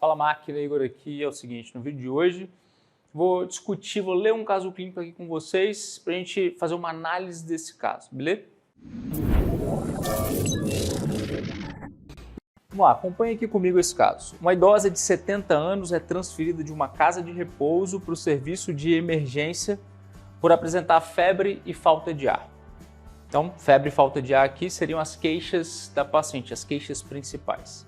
Fala máquina, Igor aqui. É o seguinte, no vídeo de hoje vou ler um caso clínico aqui com vocês para a gente fazer uma análise desse caso, beleza? Vamos lá, acompanhe aqui comigo esse caso. Uma idosa de 70 anos é transferida de uma casa de repouso para o serviço de emergência por apresentar febre e falta de ar. Então, febre e falta de ar aqui seriam as queixas da paciente, as queixas principais.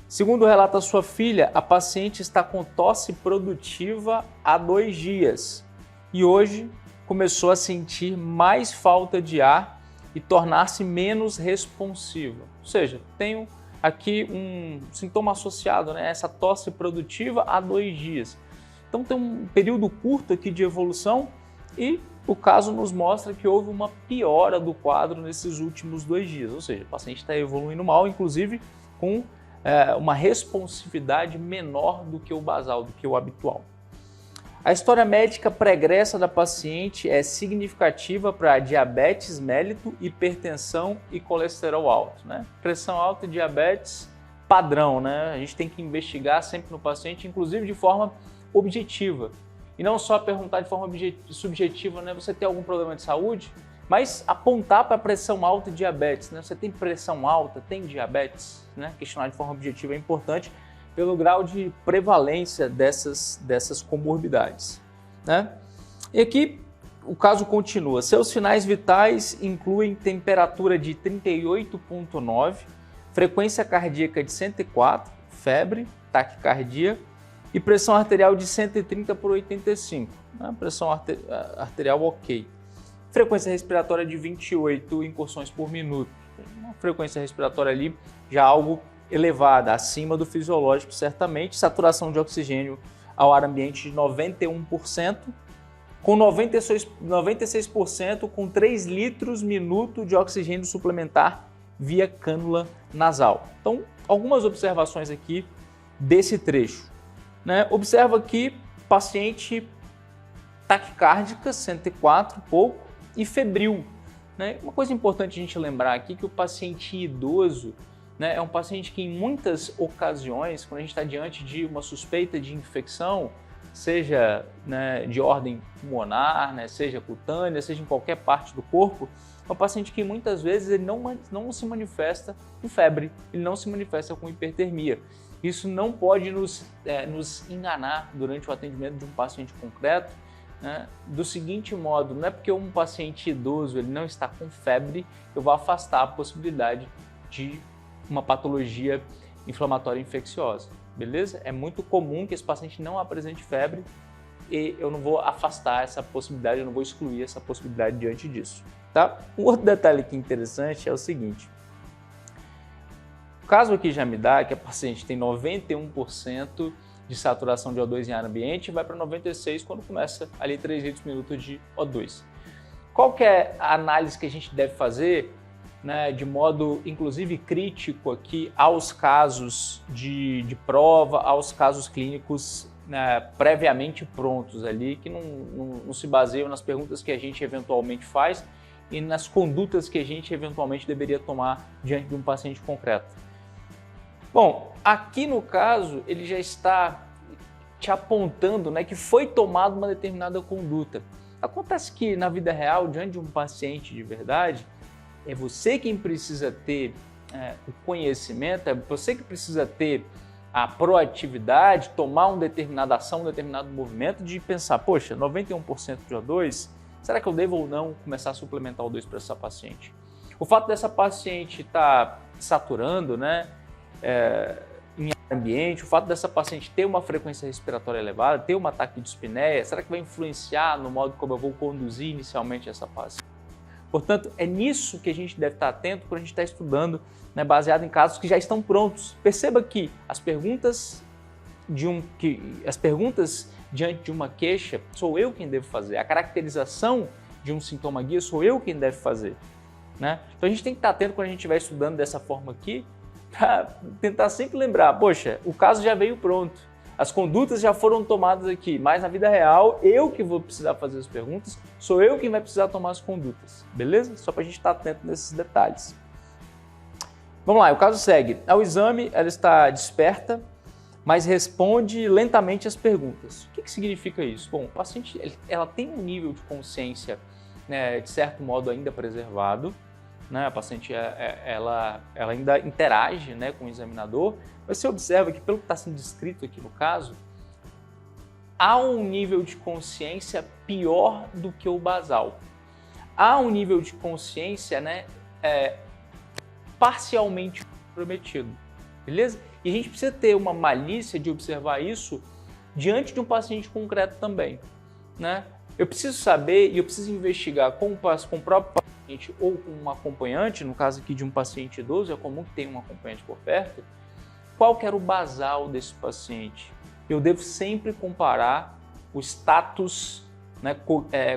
Segundo relata sua filha, a paciente está com tosse produtiva há 2 dias e hoje começou a sentir mais falta de ar e tornar-se menos responsiva. Ou seja, tenho aqui um sintoma associado, né? Essa tosse produtiva há 2 dias. Então tem um período curto aqui de evolução e o caso nos mostra que houve uma piora do quadro nesses últimos 2 dias. Ou seja, o paciente está evoluindo mal, inclusive com uma responsividade menor do que o basal, do que o habitual. A história médica pregressa da paciente é significativa para diabetes mellito, hipertensão e colesterol alto, né? Pressão alta e diabetes padrão, né? A gente tem que investigar sempre no paciente, inclusive de forma objetiva. E não só perguntar de forma subjetiva, né? Você tem algum problema de saúde? Mas apontar para pressão alta e diabetes, né? Você tem pressão alta, tem diabetes, né? Questionar de forma objetiva é importante pelo grau de prevalência dessas comorbidades, né? E aqui o caso continua. Seus sinais vitais incluem temperatura de 38,9, frequência cardíaca de 104, febre, taquicardia e pressão arterial de 130/85, né? Pressão arterial ok. Frequência respiratória de 28 incursões por minuto. Uma frequência respiratória ali já algo elevada, acima do fisiológico certamente. Saturação de oxigênio ao ar ambiente de 91%, com 96% com 3 litros minuto de oxigênio suplementar via cânula nasal. Então, algumas observações aqui desse trecho, né? Observa aqui paciente taquicárdica, 104, pouco, e febril, né? Uma coisa importante a gente lembrar aqui que o paciente idoso, né, é um paciente que em muitas ocasiões, quando a gente está diante de uma suspeita de infecção, seja, né, de ordem pulmonar, né, seja cutânea, seja em qualquer parte do corpo, é um paciente que muitas vezes ele não se manifesta com febre, ele não se manifesta com hipertermia. Isso não pode nos enganar durante o atendimento de um paciente concreto, né, do seguinte modo: não é porque um paciente idoso ele não está com febre, eu vou afastar a possibilidade de uma patologia inflamatória infecciosa, beleza? É muito comum que esse paciente não apresente febre e eu não vou afastar essa possibilidade, eu não vou excluir essa possibilidade diante disso, tá? Um outro detalhe aqui interessante é o seguinte: o caso aqui já me dá que a paciente tem 91% de saturação de O2 em ar ambiente e vai para 96 quando começa ali 3 litros por minuto de O2. Qual que é a análise que a gente deve fazer, né, de modo inclusive crítico aqui aos casos de prova, aos casos clínicos, né, previamente prontos ali, que não se baseiam nas perguntas que a gente eventualmente faz e nas condutas que a gente eventualmente deveria tomar diante de um paciente concreto? Bom, aqui no caso ele já está te apontando, né, que foi tomada uma determinada conduta. Acontece que na vida real, diante de um paciente de verdade, é você quem precisa ter o conhecimento, é você que precisa ter a proatividade, tomar uma determinada ação, um determinado movimento de pensar, poxa, 91% de O2, será que eu devo ou não começar a suplementar O2 para essa paciente? O fato dessa paciente estar saturando, né, em ambiente, o fato dessa paciente ter uma frequência respiratória elevada, ter uma taquidispneia, será que vai influenciar no modo como eu vou conduzir inicialmente essa paciente? Pertanto, é nisso que a gente deve estar atento quando a gente está estudando, né, baseado em casos que já estão prontos. Perceba que as perguntas diante de uma queixa sou eu quem devo fazer, a caracterização de um sintoma guia sou eu quem deve fazer, né? Então a gente tem que estar atento quando a gente estiver estudando dessa forma aqui, para tentar sempre lembrar, poxa, o caso já veio pronto, as condutas já foram tomadas aqui, mas na vida real, eu que vou precisar fazer as perguntas, sou eu quem vai precisar tomar as condutas, beleza? Só para a gente estar atento nesses detalhes. Vamos lá, o caso segue. Ao exame, ela está desperta, mas responde lentamente as perguntas. O que significa isso? Bom, o paciente ela tem um nível de consciência, né, de certo modo ainda preservado, né? A paciente ela ainda interage, né, com o examinador, mas você observa que, pelo que está sendo descrito aqui no caso, há um nível de consciência pior do que o basal. Há um nível de consciência, né, parcialmente comprometido, beleza? E a gente precisa ter uma malícia de observar isso diante de um paciente concreto também, né? Eu preciso saber e eu preciso investigar com o próprio paciente ou com um acompanhante, no caso aqui de um paciente idoso, é comum que tenha um acompanhante por perto, qual que era o basal desse paciente. Eu devo sempre comparar o status, né,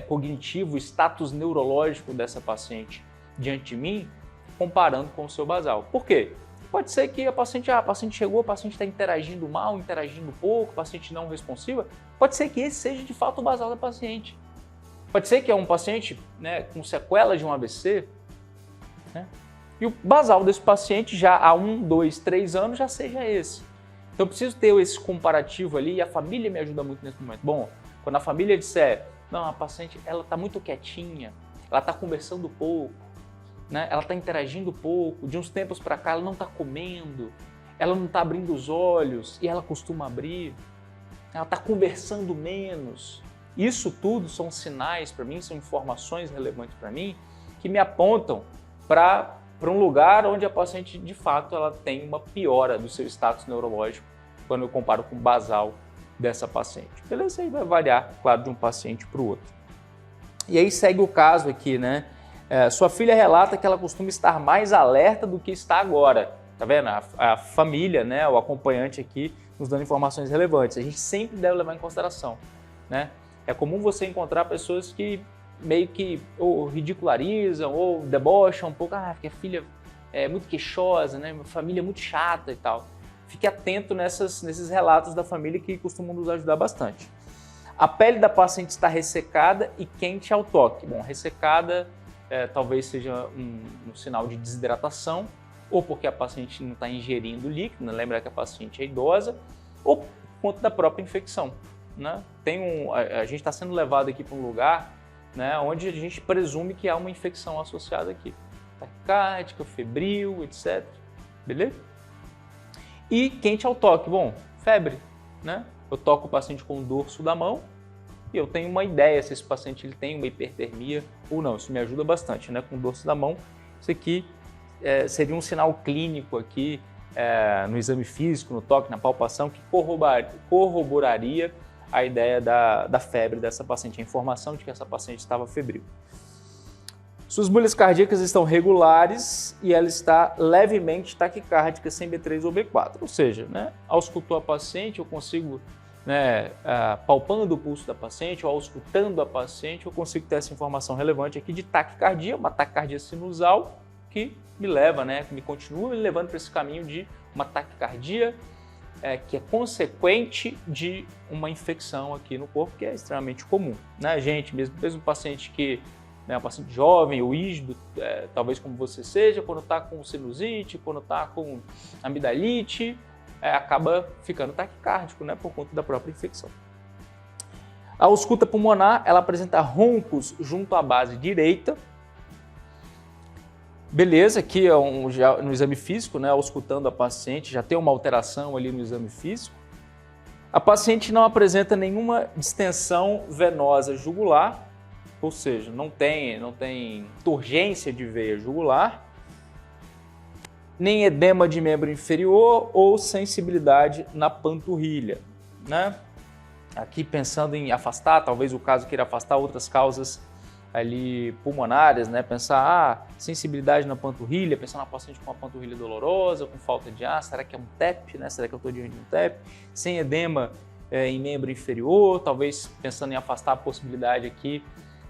cognitivo, o status neurológico dessa paciente diante de mim, comparando com o seu basal. Por quê? Pode ser que a paciente chegou, a paciente está interagindo mal, interagindo pouco, paciente não responsiva. Pode ser que esse seja de fato o basal da paciente. Pode ser que é um paciente, né, com sequela de um AVC, né, e o basal desse paciente já há 1, 2, 3 anos já seja esse. Então eu preciso ter esse comparativo ali e a família me ajuda muito nesse momento. Bom, quando a família disser, não, a paciente ela está muito quietinha, ela está conversando pouco, né? Ela está interagindo pouco, de uns tempos para cá ela não está comendo, ela não está abrindo os olhos e ela costuma abrir, ela está conversando menos. Isso tudo são sinais para mim, são informações relevantes para mim que me apontam para um lugar onde a paciente de fato ela tem uma piora do seu status neurológico quando eu comparo com o basal dessa paciente. Beleza? Isso aí vai variar, claro, de um paciente para o outro. E aí segue o caso aqui, né? Sua filha relata que ela costuma estar mais alerta do que está agora. Tá vendo? A família, né, o acompanhante aqui nos dando informações relevantes. A gente sempre deve levar em consideração, né? É comum você encontrar pessoas que meio que ou ridicularizam ou debocham um pouco, porque a filha é muito queixosa, né? Uma família muito chata e tal. Fique atento nesses relatos da família que costumam nos ajudar bastante. A pele da paciente está ressecada e quente ao toque. Bom, ressecada talvez seja um sinal de desidratação, ou porque a paciente não está ingerindo líquido, né? Lembra que a paciente é idosa, ou por conta da própria infecção, né? A gente está sendo levado aqui para um lugar, né, onde a gente presume que há uma infecção associada aqui. Taquicárdica, febril, etc. Beleza? E quente ao toque. Bom, febre, né? Eu toco o paciente com o dorso da mão e eu tenho uma ideia se esse paciente ele tem uma hipertermia ou não. Isso me ajuda bastante, né? Com o dorso da mão, isso aqui seria um sinal clínico aqui no exame físico, no toque, na palpação, que corroboraria a ideia da febre dessa paciente, a informação de que essa paciente estava febril. Suas bolhas cardíacas estão regulares e ela está levemente taquicárdica sem B3 ou B4. Ou seja, né, auscultou a paciente, eu consigo, né, palpando o pulso da paciente ou auscultando a paciente, eu consigo ter essa informação relevante aqui de taquicardia, uma taquicardia sinusal que me leva, né, que me continua me levando para esse caminho de uma taquicardia que é consequente de uma infecção aqui no corpo, que é extremamente comum, né, gente? Mesmo paciente que um paciente jovem ou rígido, talvez como você seja, quando está com sinusite, quando está com amidalite, acaba ficando taquicárdico, né, por conta da própria infecção. A ausculta pulmonar, ela apresenta roncos junto à base direita. Beleza, aqui já no exame físico, né, auscultando a paciente, já tem uma alteração ali no exame físico. A paciente não apresenta nenhuma distensão venosa jugular, ou seja, não tem turgência de veia jugular, nem edema de membro inferior ou sensibilidade na panturrilha, né? Aqui pensando em afastar, talvez o caso queira afastar outras causas ali pulmonares, né? Pensar sensibilidade na panturrilha, pensar na paciente com uma panturrilha dolorosa, com falta de ar, será que é um TEP, né? Será que eu estou diante de um TEP? Sem edema em membro inferior, talvez pensando em afastar a possibilidade aqui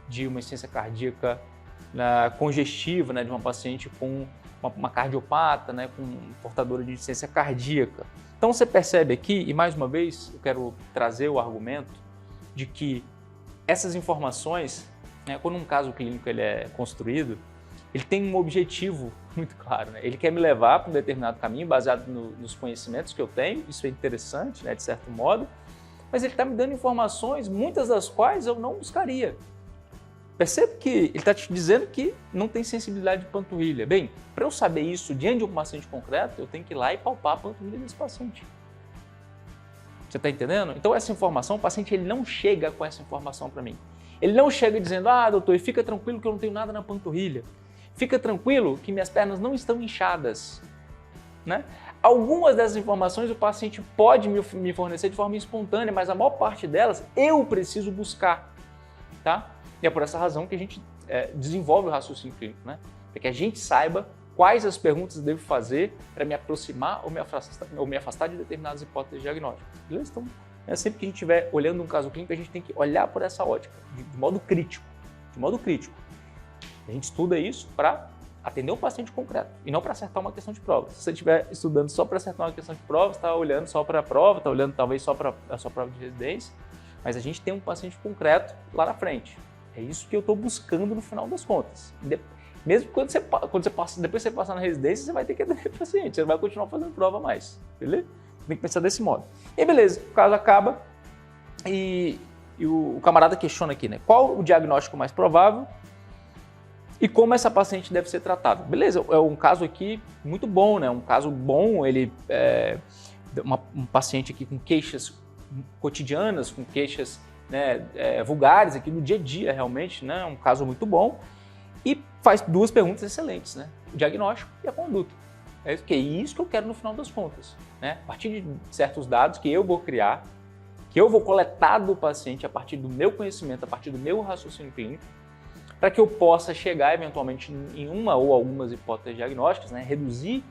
de uma insuficiência cardíaca congestiva, né, de uma paciente com uma cardiopata, né, com portadora de insuficiência cardíaca. Então você percebe aqui, e mais uma vez eu quero trazer o argumento de que essas informações, né, quando um caso clínico ele é construído, ele tem um objetivo muito claro, né? Ele quer me levar para um determinado caminho baseado nos conhecimentos que eu tenho, isso é interessante, né, de certo modo, mas ele está me dando informações, muitas das quais eu não buscaria. Percebe que ele está te dizendo que não tem sensibilidade de panturrilha. Bem, para eu saber isso diante de um paciente concreto, eu tenho que ir lá e palpar a panturrilha desse paciente. Você está entendendo? Então essa informação, o paciente ele não chega com essa informação para mim. Ele não chega dizendo, doutor, fica tranquilo que eu não tenho nada na panturrilha. Fica tranquilo que minhas pernas não estão inchadas. Né? Algumas dessas informações o paciente pode me fornecer de forma espontânea, mas a maior parte delas eu preciso buscar. Tá? E é por essa razão que a gente desenvolve o raciocínio clínico, né? Para que a gente saiba quais as perguntas eu devo fazer para me aproximar ou me afastar de determinadas hipóteses diagnósticas. Beleza? Então, sempre que a gente estiver olhando um caso clínico, a gente tem que olhar por essa ótica, de modo crítico. De modo crítico. A gente estuda isso para atender um paciente concreto e não para acertar uma questão de prova. Se você estiver estudando só para acertar uma questão de prova, você está olhando só para a prova, está olhando talvez só para a sua prova de residência, mas a gente tem um paciente concreto lá na frente. É isso que eu estou buscando no final das contas. Mesmo quando você passa, depois você passar na residência, você vai ter que atender o paciente, você não vai continuar fazendo prova mais, beleza? Tem que pensar desse modo. E beleza, o caso acaba e o camarada questiona aqui, né? Qual o diagnóstico mais provável e como essa paciente deve ser tratada? Beleza, é um caso aqui muito bom, né? Um caso bom, ele um paciente aqui com queixas cotidianas, com queixas vulgares aqui no dia a dia realmente, né? Um caso muito bom e faz duas perguntas excelentes, né? O diagnóstico e a conduta. É isso que eu quero no final das contas, né? A partir de certos dados que eu vou criar, que eu vou coletar do paciente a partir do meu conhecimento, a partir do meu raciocínio clínico, para que eu possa chegar eventualmente em uma ou algumas hipóteses diagnósticas, né? Reduzir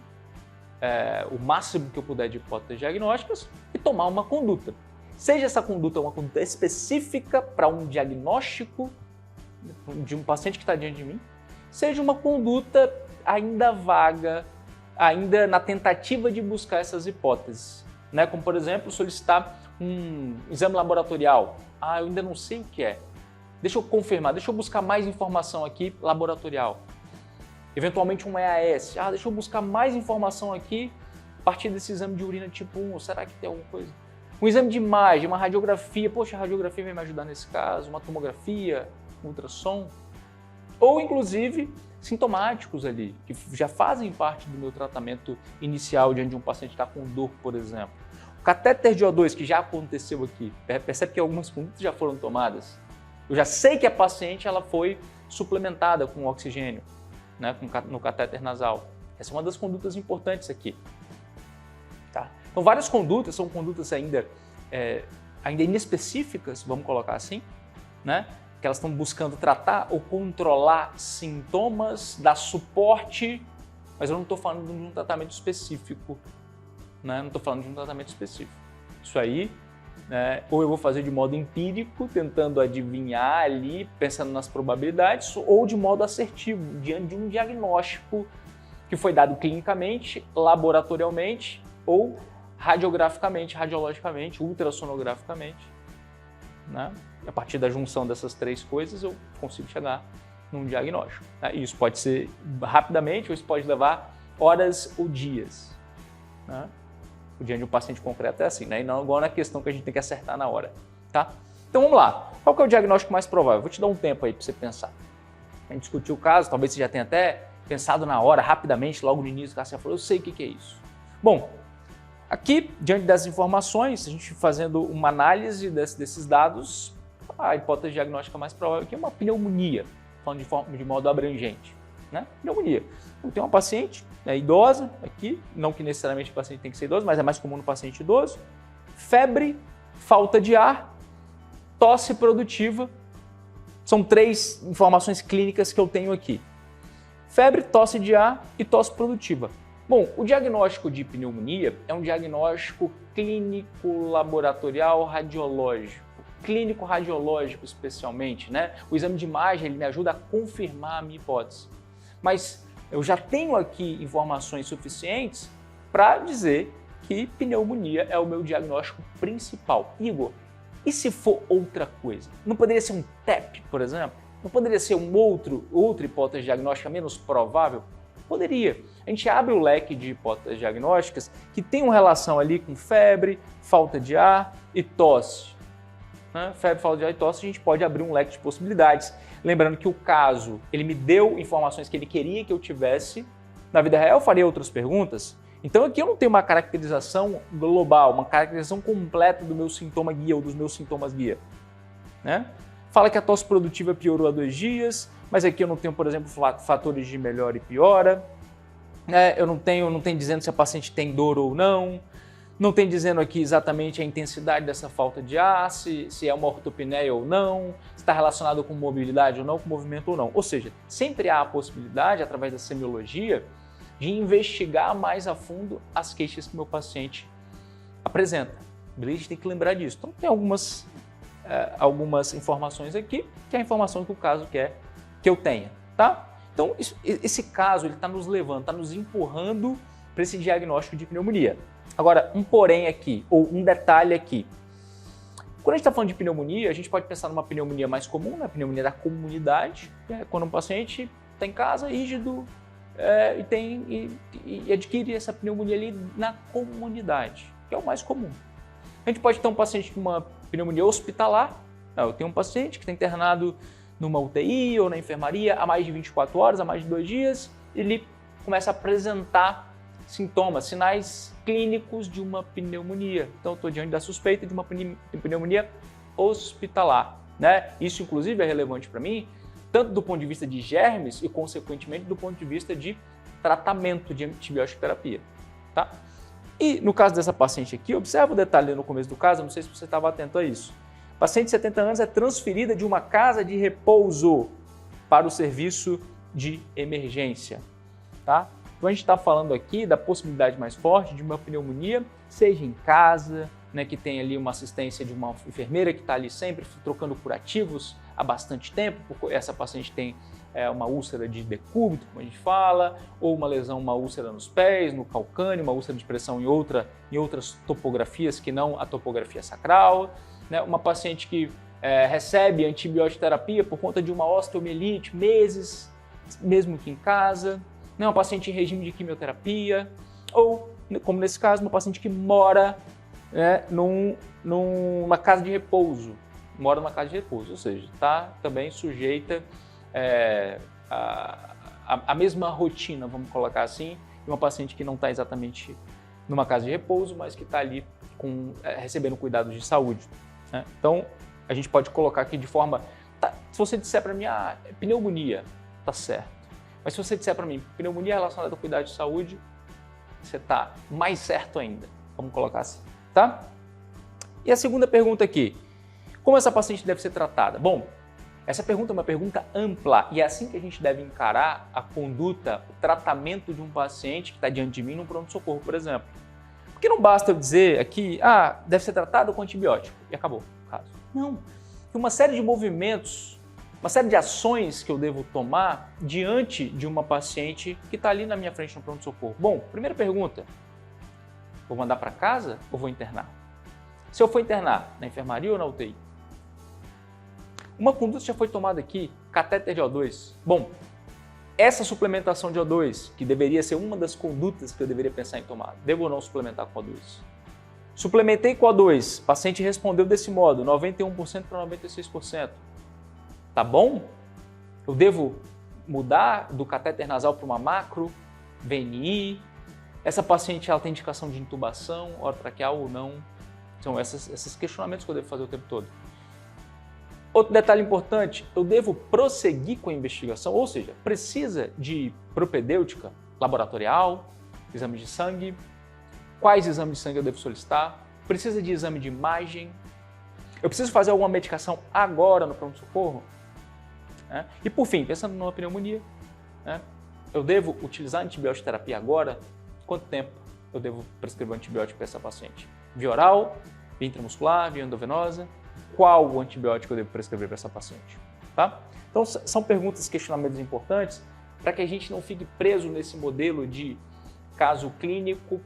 o máximo que eu puder de hipóteses diagnósticas e tomar uma conduta. Seja essa conduta uma conduta específica para um diagnóstico de um paciente que está diante de mim, seja uma conduta ainda vaga, ainda na tentativa de buscar essas hipóteses, né? Como, por exemplo, solicitar um exame laboratorial. Eu ainda não sei o que é. Deixa eu confirmar, deixa eu buscar mais informação aqui laboratorial. Eventualmente um EAS. Deixa eu buscar mais informação aqui a partir desse exame de urina tipo 1. Será que tem alguma coisa? Um exame de imagem, uma radiografia. Poxa, a radiografia vai me ajudar nesse caso. Uma tomografia, um ultrassom. Ou, inclusive, sintomáticos ali, que já fazem parte do meu tratamento inicial diante de um paciente que está com dor, por exemplo. O catéter de O2, que já aconteceu aqui, percebe que algumas condutas já foram tomadas. Eu já sei que a paciente ela foi suplementada com oxigênio, né, no catéter nasal. Essa é uma das condutas importantes aqui. Tá? Então, várias condutas são condutas ainda inespecíficas, vamos colocar assim, né? Que elas estão buscando tratar ou controlar sintomas, dar suporte, mas eu não estou falando de um tratamento específico, né? Não estou falando de um tratamento específico. Isso aí, ou eu vou fazer de modo empírico, tentando adivinhar ali, pensando nas probabilidades, ou de modo assertivo, diante de um diagnóstico que foi dado clinicamente, laboratorialmente ou radiograficamente, radiologicamente, ultrassonograficamente, né? A partir da junção dessas três coisas eu consigo chegar num diagnóstico. Né? E isso pode ser rapidamente ou isso pode levar horas ou dias. Né? O diante de um paciente concreto é assim, né? E não igual na questão que a gente tem que acertar na hora. Tá? Então vamos lá. Qual que é o diagnóstico mais provável? Vou te dar um tempo aí para você pensar. A gente discutiu o caso, talvez você já tenha até pensado na hora, rapidamente, logo no início, você falou, eu sei o que é isso. Bom, aqui, diante dessas informações, a gente fazendo uma análise desses dados, a hipótese diagnóstica mais provável aqui é uma pneumonia, falando de modo abrangente, né? Pneumonia. Eu tenho uma paciente idosa aqui, não que necessariamente o paciente tem que ser idoso, mas é mais comum no paciente idoso, febre, falta de ar, tosse produtiva, são três informações clínicas que eu tenho aqui. Febre, tosse de ar e tosse produtiva. Bom, o diagnóstico de pneumonia é um diagnóstico clínico, laboratorial, radiológico. Clínico radiológico especialmente, né? O exame de imagem ele me ajuda a confirmar a minha hipótese. Mas eu já tenho aqui informações suficientes para dizer que pneumonia é o meu diagnóstico principal. Igor, e se for outra coisa? Não poderia ser um TEP, por exemplo? Não poderia ser outra hipótese diagnóstica menos provável? Poderia. A gente abre o leque de hipóteses diagnósticas que tem uma relação ali com febre, falta de ar e tosse. Febre, falta de ar e tosse, a gente pode abrir um leque de possibilidades. Lembrando que o caso, ele me deu informações que ele queria que eu tivesse. Na vida real, eu faria outras perguntas. Então aqui eu não tenho uma caracterização global, uma caracterização completa do meu sintoma guia ou dos meus sintomas guia. Fala que a tosse produtiva piorou há 2 dias, mas aqui eu não tenho, por exemplo, fatores de melhora e piora. Eu não tenho dizendo se a paciente tem dor ou não. Não tem dizendo aqui exatamente a intensidade dessa falta de ar, se é uma ortopneia ou não, se está relacionado com mobilidade ou não, com movimento ou não. Ou seja, sempre há a possibilidade, através da semiologia, de investigar mais a fundo as queixas que meu paciente apresenta. A gente tem que lembrar disso. Então tem algumas informações aqui, que é a informação que o caso quer que eu tenha, tá? Então esse caso ele está nos levando, está nos empurrando para esse diagnóstico de pneumonia. Agora, um porém aqui, ou um detalhe aqui. Quando a gente está falando de pneumonia, a gente pode pensar numa pneumonia mais comum, na pneumonia da comunidade, quando um paciente está em casa, rígido, e adquire essa pneumonia ali na comunidade, que é o mais comum. A gente pode ter um paciente com uma pneumonia hospitalar. Eu tenho um paciente que está internado numa UTI ou na enfermaria há mais de 24 horas, há mais de 2 dias, ele começa a apresentar sintomas, sinais clínicos de uma pneumonia. Então, eu estou diante da suspeita de uma pneumonia hospitalar. Isso, inclusive, é relevante para mim, tanto do ponto de vista de germes e, consequentemente, do ponto de vista de tratamento de antibiótico terapia. Tá? E no caso dessa paciente aqui, observa o detalhe no começo do caso, não sei se você estava atento a isso. A paciente de 70 anos é transferida de uma casa de repouso para o serviço de emergência. Tá? Então a gente está falando aqui da possibilidade mais forte de uma pneumonia, seja em casa, que tem ali uma assistência de uma enfermeira que está ali sempre trocando curativos há bastante tempo, porque essa paciente tem uma úlcera de decúbito, como a gente fala, ou uma lesão, uma úlcera nos pés, no calcâneo, uma úlcera de pressão em outras topografias que não a topografia sacral, uma paciente que recebe antibiótico terapia por conta de uma osteomielite, meses, mesmo que em casa, uma paciente em regime de quimioterapia, ou, como nesse caso, uma paciente que mora numa casa de repouso, ou seja, está também sujeita à mesma rotina, vamos colocar assim, de uma paciente que não está exatamente numa casa de repouso, mas que está ali recebendo cuidados de saúde. Então, a gente pode colocar aqui de forma... se você disser para mim, pneumonia, tá certo. Mas se você disser para mim, pneumonia relacionada a cuidado de saúde, você está mais certo ainda. Vamos colocar assim, tá? E a segunda pergunta aqui, como essa paciente deve ser tratada? Bom, essa pergunta é uma pergunta ampla e é assim que a gente deve encarar a conduta, o tratamento de um paciente que está diante de mim num pronto-socorro, por exemplo. Porque não basta eu dizer aqui, deve ser tratado com antibiótico e acabou o caso. Não, tem uma série de movimentos, uma série de ações que eu devo tomar diante de uma paciente que está ali na minha frente no pronto-socorro. Bom, primeira pergunta, vou mandar para casa ou vou internar? Se eu for internar, na enfermaria ou na UTI? Uma conduta já foi tomada aqui, catéter de O2. Bom, essa suplementação de O2, que deveria ser uma das condutas que eu deveria pensar em tomar, devo ou não suplementar com O2? Suplementei com O2, paciente respondeu desse modo, 91% para 96%. Tá bom? Eu devo mudar do catéter nasal para uma macro, VNI? Essa paciente ela tem indicação de intubação, orotraqueal ou não? São esses questionamentos que eu devo fazer o tempo todo. Outro detalhe importante, eu devo prosseguir com a investigação, ou seja, precisa de propedêutica laboratorial, exame de sangue, quais exames de sangue eu devo solicitar, precisa de exame de imagem, eu preciso fazer alguma medicação agora no pronto-socorro? E por fim, pensando numa pneumonia, eu devo utilizar antibiótico terapia agora? Quanto tempo eu devo prescrever antibiótico para essa paciente? Via oral, via intramuscular, via endovenosa? Qual o antibiótico eu devo prescrever para essa paciente? Tá? Então, são perguntas, questionamentos importantes para que a gente não fique preso nesse modelo de caso clínico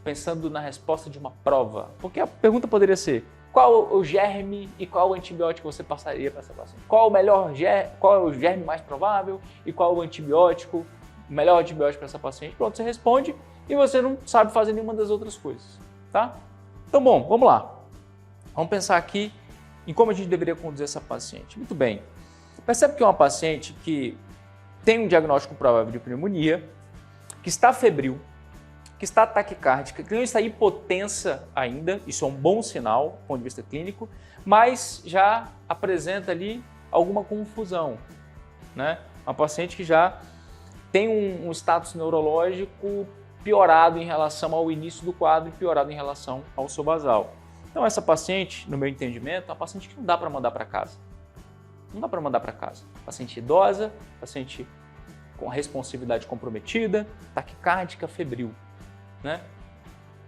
pensando na resposta de uma prova. Porque a pergunta poderia ser, qual o germe e qual o antibiótico você passaria para essa paciente? Qual é o germe mais provável e qual o antibiótico, o melhor antibiótico para essa paciente? Pronto, você responde e você não sabe fazer nenhuma das outras coisas, tá? Então, bom, vamos lá. Vamos pensar aqui em como a gente deveria conduzir essa paciente. Muito bem. Percebe que é uma paciente que tem um diagnóstico provável de pneumonia, que está febril, que está taquicárdica, que não está hipotensa ainda, isso é um bom sinal do ponto de vista clínico, mas já apresenta ali alguma confusão, né? Uma paciente que já tem um status neurológico piorado em relação ao início do quadro e piorado em relação ao seu basal. Então essa paciente, no meu entendimento, é uma paciente que não dá para mandar para casa. Não dá para mandar para casa. Paciente idosa, paciente com a responsividade comprometida, taquicárdica, febril, né?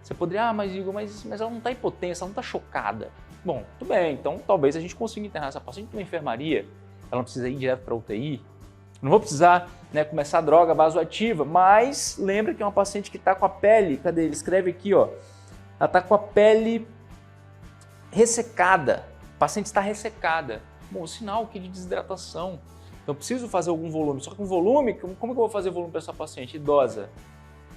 Você poderia, mas Igor, mas ela não está hipotensa, ela não está chocada. Bom, tudo bem, então talvez a gente consiga internar essa paciente numa enfermaria, ela não precisa ir direto para a UTI, não vou precisar, né, começar a droga vasoativa, mas lembra que é uma paciente que está com a pele, cadê? Ele escreve aqui, ó, ela está com a pele ressecada, a paciente está ressecada. Bom, sinal aqui de desidratação. Então, eu preciso fazer algum volume. Só que um volume, como que eu vou fazer volume para essa paciente idosa?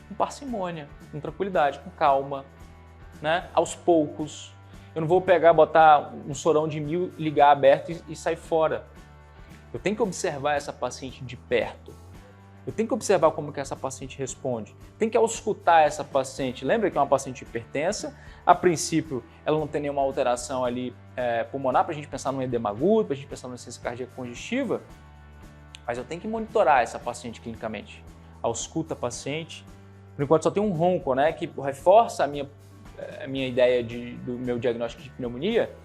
Com parcimônia, com tranquilidade, com calma, né? Aos poucos. Eu não vou pegar, botar um sorão de 1000, ligar aberto e sair fora. Eu tenho que observar essa paciente de perto. Eu tenho que observar como que essa paciente responde. Tem que auscultar essa paciente. Lembra que é uma paciente hipertensa? A princípio, ela não tem nenhuma alteração ali pulmonar para a gente pensar no edema agudo, para a gente pensar na insuficiência cardíaca congestiva. Mas eu tenho que monitorar essa paciente clinicamente. Ausculta a paciente. Por enquanto só tem um ronco, né, que reforça a minha ideia do meu diagnóstico de pneumonia.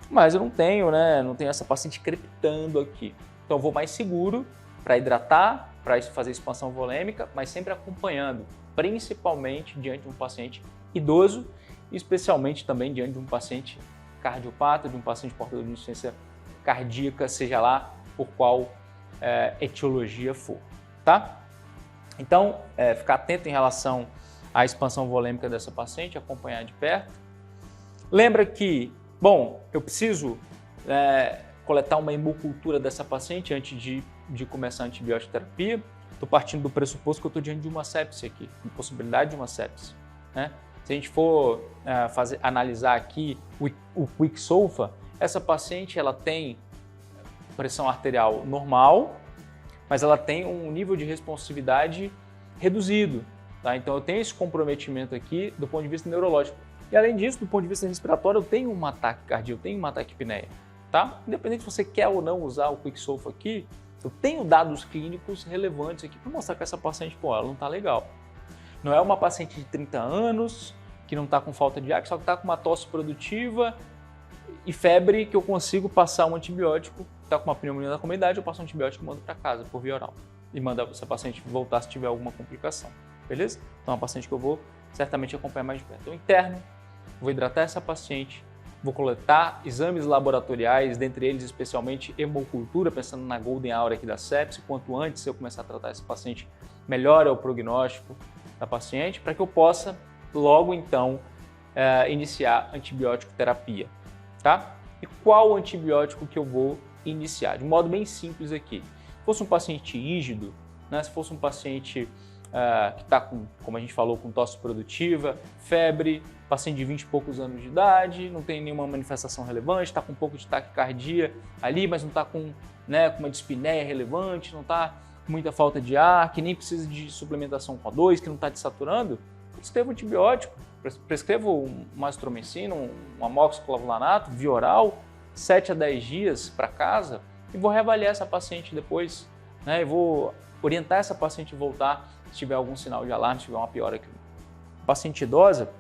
Mas eu não tenho, né, não tenho essa paciente crepitando aqui. Então eu vou mais seguro para hidratar, para fazer expansão volêmica, mas sempre acompanhando, principalmente diante de um paciente idoso, e especialmente também diante de um paciente cardiopata, de um paciente portador de insuficiência cardíaca, seja lá por qual etiologia for, tá? Então, ficar atento em relação à expansão volêmica dessa paciente, acompanhar de perto. Lembra que, bom, eu preciso coletar uma hemocultura dessa paciente antes de começar a antibiótico terapia. Estou partindo do pressuposto que eu estou diante de uma sepse aqui, uma possibilidade de uma sepse, né? Se a gente for analisar aqui o Quick-Sulfa, essa paciente ela tem pressão arterial normal, mas ela tem um nível de responsividade reduzido, tá? Então eu tenho esse comprometimento aqui do ponto de vista neurológico. E além disso, do ponto de vista respiratório, eu tenho um ataque cardíaco, eu tenho uma taquipneia, tá? Independente se você quer ou não usar o Quick-Sulfa aqui, eu tenho dados clínicos relevantes aqui para mostrar que essa paciente, pô, ela não está legal. Não é uma paciente de 30 anos, que não está com falta de ar, só que está com uma tosse produtiva e febre que eu consigo passar um antibiótico, está com uma pneumonia na comunidade, eu passo um antibiótico e mando para casa por via oral. E manda essa paciente voltar se tiver alguma complicação, beleza? Então é uma paciente que eu vou certamente acompanhar mais de perto. Então interno, vou hidratar essa paciente, vou coletar exames laboratoriais, dentre eles especialmente hemocultura, pensando na golden hour aqui da sepse. Quanto antes eu começar a tratar esse paciente, melhor é o prognóstico da paciente, para que eu possa logo então iniciar antibiótico terapia, tá? E qual antibiótico que eu vou iniciar? De modo bem simples aqui. Se fosse um paciente rígido, né, se fosse um paciente que está com, como a gente falou, com tosse produtiva, febre, paciente de 20 e poucos anos de idade, não tem nenhuma manifestação relevante, está com um pouco de taquicardia ali, mas não está com uma dispneia relevante, não está com muita falta de ar, que nem precisa de suplementação com O2, que não está desaturando, prescrevo antibiótico, prescrevo uma azitromicina, um amoxiclavulanato, via oral, 7 a 10 dias para casa e vou reavaliar essa paciente depois, né? E vou orientar essa paciente a voltar se tiver algum sinal de alarme, se tiver uma piora aqui. Paciente idosa,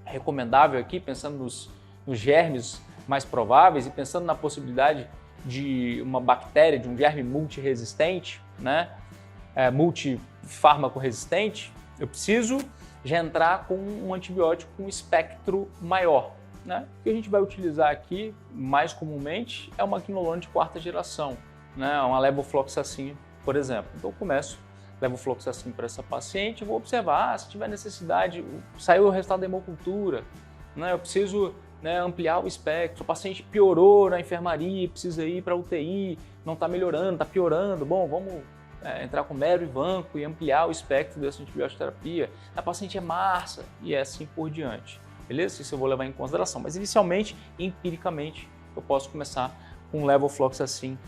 recomendável aqui, pensando nos germes mais prováveis e pensando na possibilidade de uma bactéria, de um germe multiresistente, né? Multifármaco resistente, eu preciso já entrar com um antibiótico com um espectro maior, né? O que a gente vai utilizar aqui, mais comumente, é uma quinolona de 4ª geração, né? Uma levofloxacin, por exemplo. Então eu começo levofloxacin para essa paciente e vou observar, se tiver necessidade, saiu o resultado da hemocultura, né? Eu preciso né, ampliar o espectro. O paciente piorou na enfermaria, precisa ir para UTI, não está melhorando, está piorando. Bom, vamos entrar com mero e vanco e ampliar o espectro dessa antibiótica terapia. A paciente é marça e assim por diante. Beleza? Isso eu vou levar em consideração. Mas inicialmente, empiricamente, eu posso começar com levofloxacin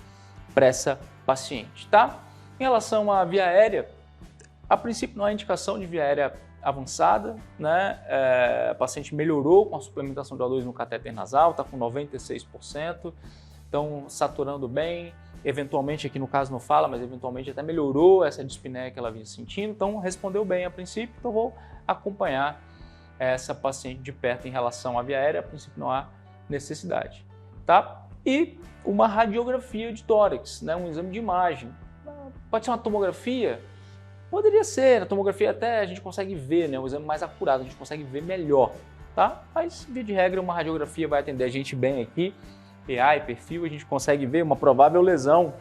para essa paciente, tá? Em relação à via aérea, a princípio não há indicação de via aérea avançada, né? A paciente melhorou com a suplementação de O2 no catéter nasal, está com 96%, então saturando bem, eventualmente aqui no caso não fala, mas eventualmente até melhorou essa dispneia que ela vinha sentindo, então respondeu bem a princípio, então vou acompanhar essa paciente de perto em relação à via aérea, a princípio não há necessidade, tá? E uma radiografia de tórax, né? Um exame de imagem, pode ser uma tomografia? Poderia ser, na tomografia até a gente consegue ver, né, um exame mais acurado, a gente consegue ver melhor, tá? Mas, via de regra, uma radiografia vai atender a gente bem aqui, PA e perfil, a gente consegue ver uma provável lesão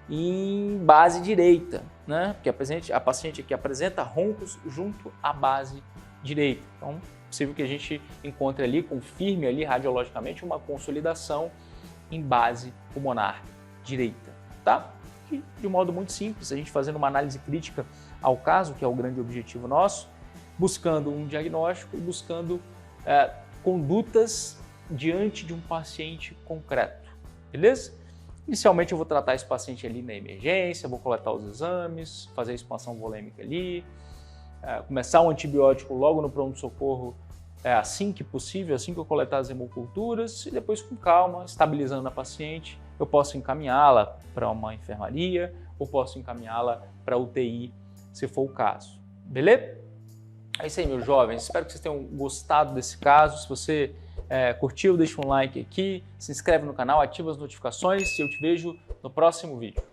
em base direita, né? Porque a paciente aqui apresenta roncos junto à base direita. Então, é possível que a gente encontre ali, confirme ali radiologicamente uma consolidação em base pulmonar direita, tá? E, de um modo muito simples, a gente fazendo uma análise crítica ao caso, que é o grande objetivo nosso, buscando um diagnóstico e buscando condutas diante de um paciente concreto, beleza? Inicialmente eu vou tratar esse paciente ali na emergência, vou coletar os exames, fazer a expansão volêmica ali, começar um antibiótico logo no pronto-socorro assim que possível, assim que eu coletar as hemoculturas, e depois com calma, estabilizando a paciente, eu posso encaminhá-la para uma enfermaria ou posso encaminhá-la para UTI, se for o caso. Beleza? É isso aí, meus jovens. Espero que vocês tenham gostado desse caso. Se você curtiu, deixa um like aqui, se inscreve no canal, ativa as notificações e eu te vejo no próximo vídeo.